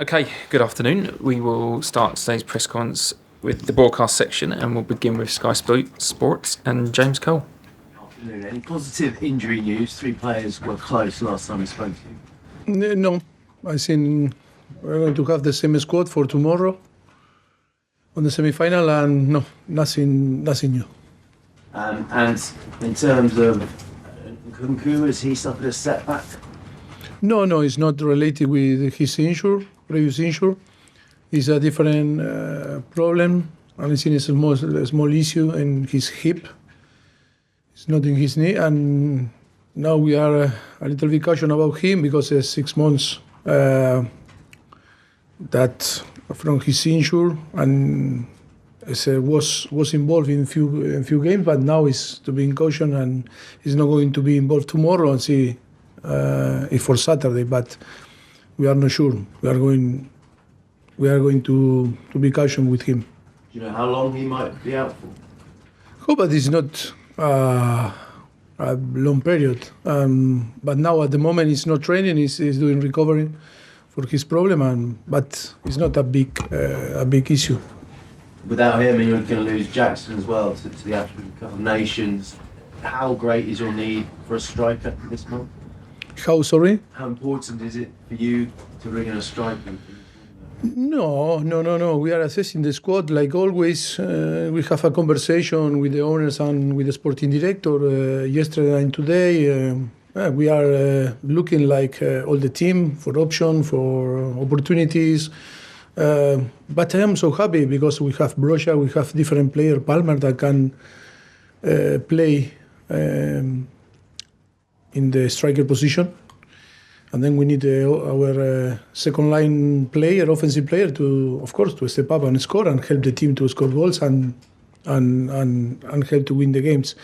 Okay, good afternoon. We will start today's press conference with the broadcast section, and we'll begin with Sky Sports and James Cole. Afternoon. Any positive injury news? 3 players were close last time we spoke to you. No, I think we're going to have the same squad for tomorrow on the semi-final, and no, nothing new. And in terms of Nkunku, has he suffered a setback? No, it's not related with his previous injury. It's a different problem. I think it's a small issue in his hip. It's not in his knee, and now we are a little bit cautious about him because it's 6 months that from his injury, and was involved in few games, but now he's to be in caution and he's not going to be involved tomorrow and see if for Saturday. But we are not sure. We are going to be cautious with him. Do you know how long he might be out for? Oh, but it's not a long period. But now at the moment he's not training. He's doing recovery for his problem, but it's not a big issue. Without him, and you're going to lose Jackson as well to the African Cup of Nations. How great is your need for a striker this month? How, sorry? How important is it for you to bring in a striker? No. We are assessing the squad like always. We have a conversation with the owners and with the sporting director yesterday and today. We are looking like all the team for options, for opportunities. But I am so happy because we have Broja, we have different players, Palmer, that can play in the striker position. And then we need our second line player, offensive player, to step up and score and help the team to score goals and help to win the games.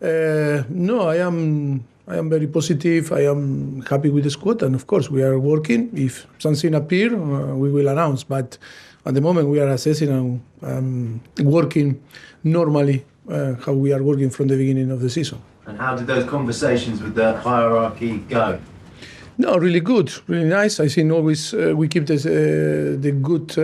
No, I am very positive. I am happy with the squad, and of course we are working. If something appears, we will announce. But at the moment we are assessing and working normally how we are working from the beginning of the season. And how did those conversations with the hierarchy go? No, really good, really nice. I think always we keep the good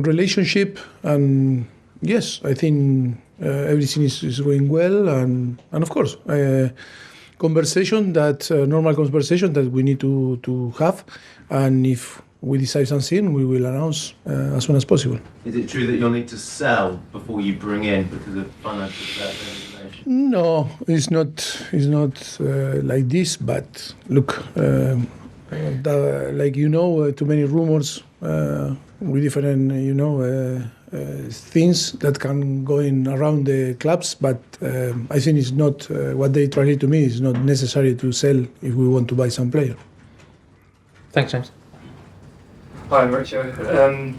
relationship, and yes, I think everything is going well, and of course, conversation that normal conversation that we need to have, and if we decide something, we will announce as soon as possible. Is it true that you'll need to sell before you bring in because of financial regulation? No, it's not like this. But look, like too many rumors with different things that can go in around the clubs. But I think it's not what they translate to me. It's not necessary to sell if we want to buy some player. Thanks, James. Hi, Mauricio.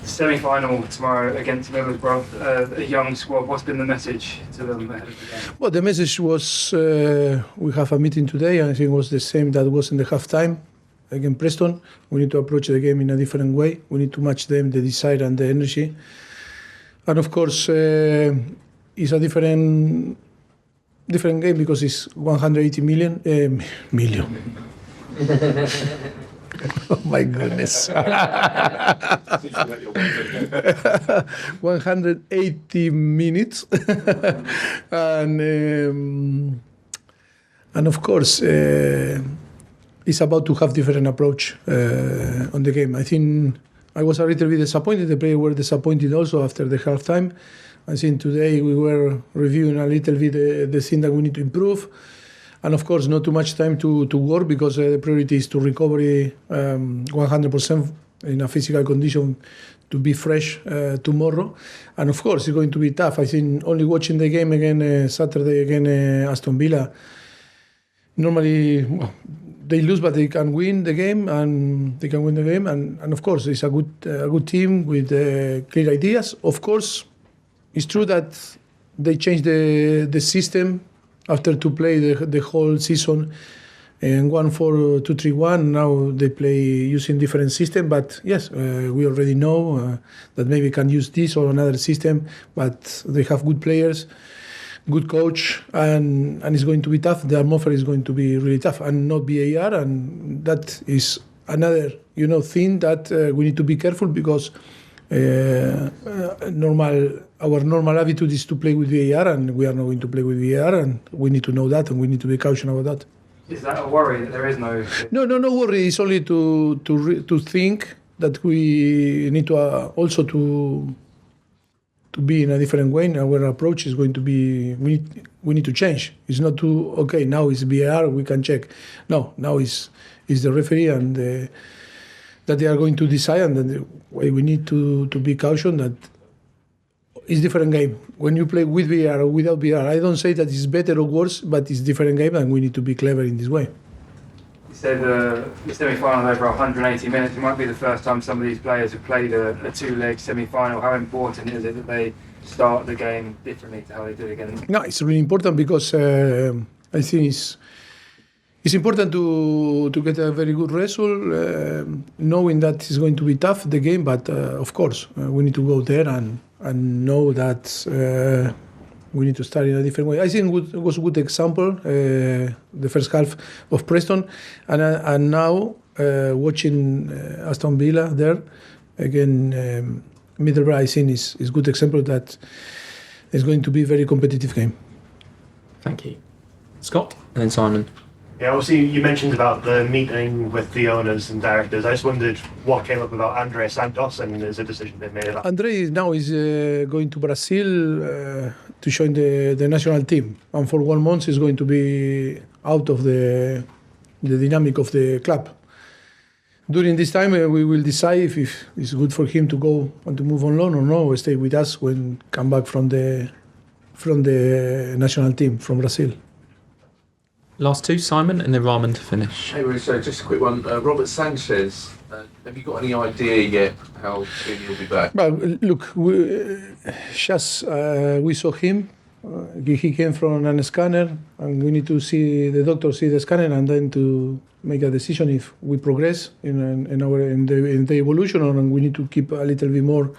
Semi-final tomorrow against Middlesbrough, a young squad. What's been the message to them ahead of the game? Well, the message was we have a meeting today, and I think it was the same that was in the halftime against Preston. We need to approach the game in a different way. We need to match them, the desire and the energy. And of course, it's a different game because it's 180 million. Oh my goodness. 180 minutes. and of course, it's about to have different approach on the game. I think I was a little bit disappointed. The players were disappointed also after the halftime. I think today we were reviewing a little bit the thing that we need to improve. And of course, not too much time to work because the priority is to recovery 100% in a physical condition to be fresh tomorrow. And of course, it's going to be tough. I think only watching the game again Saturday against Aston Villa, normally they lose, but they can win the game, and And of course, it's a good team with clear ideas. Of course, it's true that they changed the system after to play the whole season in 1-4-2-3-1. Now they play using different system, but yes, we already know that maybe can use this or another system, but they have good players, good coach, and it's going to be tough. The atmosphere is going to be really tough, and not VAR, and that is another thing that we need to be careful because our normal attitude is to play with VAR, and we are not going to play with VAR, and we need to know that, and we need to be cautious about that. Is that a worry that there is no? No worry. It's only to think that we need to also to be in a different way. Our approach is going to be we need to change. It's not to okay now it's VAR, we can check. No, now is the referee and that they are going to decide, and then we need to be cautious that it's different game. When you play with VAR or without VAR, I don't say that it's better or worse, but it's different game, and we need to be clever in this way. You said the semi-final over 180 minutes. It might be the first time some of these players have played a two-leg semi-final. How important is it that they start the game differently to how they did again? No, it's really important because I think it's important to get a very good result, knowing that it's going to be tough, the game, but of course, we need to go there and know that we need to start in a different way. I think it was a good example, the first half of Preston, and now watching Aston Villa there, again, Middlesbrough, I think is a good example that it's going to be a very competitive game. Thank you. Scott and then Simon. Yeah, obviously you mentioned about the meeting with the owners and directors. I just wondered what came up about Andrey Santos, and is a decision been made about. Andrey now is going to Brazil to join the national team, and for 1 month he's going to be out of the dynamic of the club. During this time, we will decide if it's good for him to go and to move on loan or no, or stay with us when come back from the national team from Brazil. Last two, Simon and then Rahman to finish. Hey, Mauricio, just a quick one. Robert Sanchez, have you got any idea yet how soon he'll be back? Well, look, we saw him. He came from a scanner, and we need to see the doctor see the scanner, and then to make a decision if we progress in the evolution, or we need to keep a little bit more,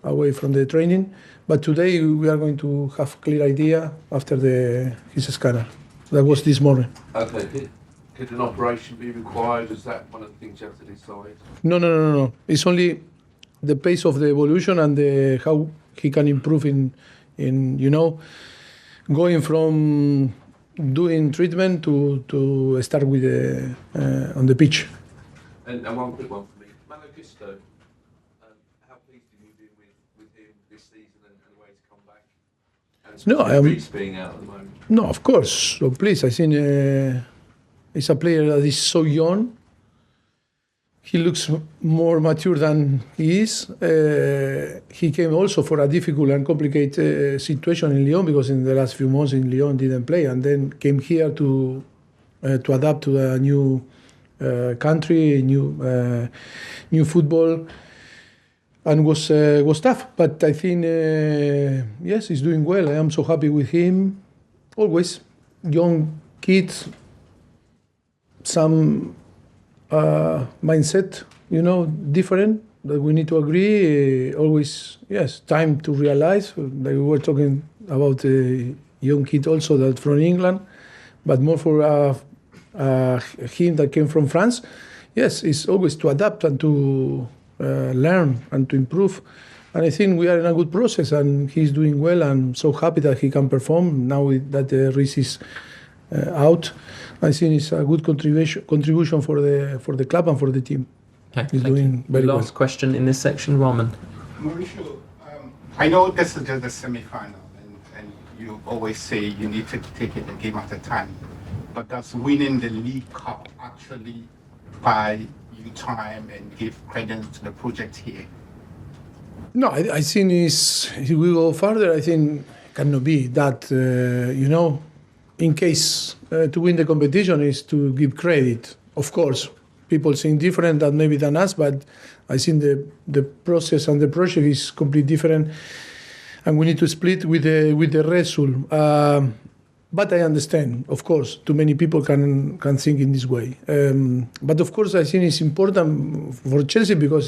away from the training. But today we are going to have clear idea after his scanner. That was this morning. Okay. Could an operation be required? Is that one of the things you have to decide? No. It's only the pace of the evolution and how he can improve in going from doing treatment to start with on the pitch. And one quick one for me. Malo Gusto, how pleased have you been with him this season and the way he's come back? And Reece being out at the moment. No, of course. So please, I think he's a player that is so young. He looks more mature than he is. He came also for a difficult and complicated situation in Lyon, because in the last few months in Lyon didn't play, and then came here to adapt to a new country, new football, and was tough. But I think yes, he's doing well. I am so happy with him. Always young kids, some mindset, different, that we need to agree. Always, yes, time to realize. Like we were talking about a young kid also that from England, but more for him that came from France. Yes, it's always to adapt and to learn and to improve. And I think we are in a good process, and he's doing well. I'm so happy that he can perform now that Reece is out. I think it's a good contribution for the club and for the team. Okay, he's doing very well. Last question in this section, Rahman. Mauricio, I know this is just the semi-final, and you always say you need to take it a game at a time. But does winning the League Cup actually buy you time and give credence to the project here? No, I think if we go further, I think it cannot be that, in case to win the competition is to give credit. Of course, people think different than us, but I think the process and the project is completely different, and we need to split with the result. But I understand, of course, too many people can think in this way. But of course, I think it's important for Chelsea, because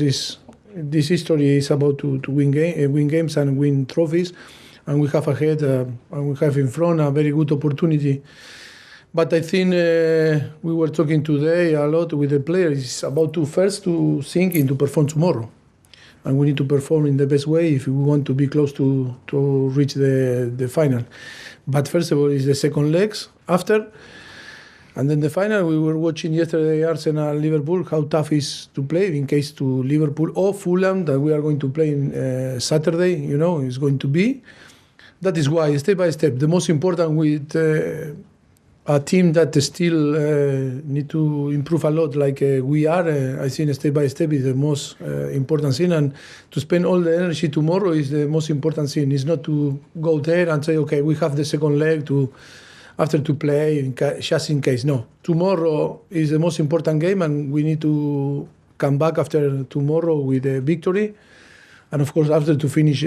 this history is about to win games and win trophies. and we have ahead and we have in front a very good opportunity. But I think we were talking today a lot with the players. It's about to think to perform tomorrow. And we need to perform in the best way if we want to be close to reach the final. But first of all, it's the second legs after. And then the final, we were watching yesterday Arsenal-Liverpool, how tough it is to play in case to Liverpool or Fulham that we are going to play in Saturday, is going to be. That is why, step by step, the most important with a team that still need to improve a lot like we are, I think step by step is the most important thing. And to spend all the energy tomorrow is the most important thing. It's not to go there and say, okay, we have the second leg to play just in case. No, tomorrow is the most important game, and we need to come back after tomorrow with a victory, and of course after to finish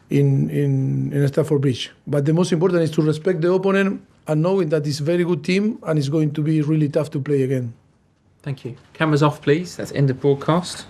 in Stamford Bridge. But the most important is to respect the opponent and knowing that it's a very good team and it's going to be really tough to play again. Thank you. Cameras off, please. That's end of broadcast.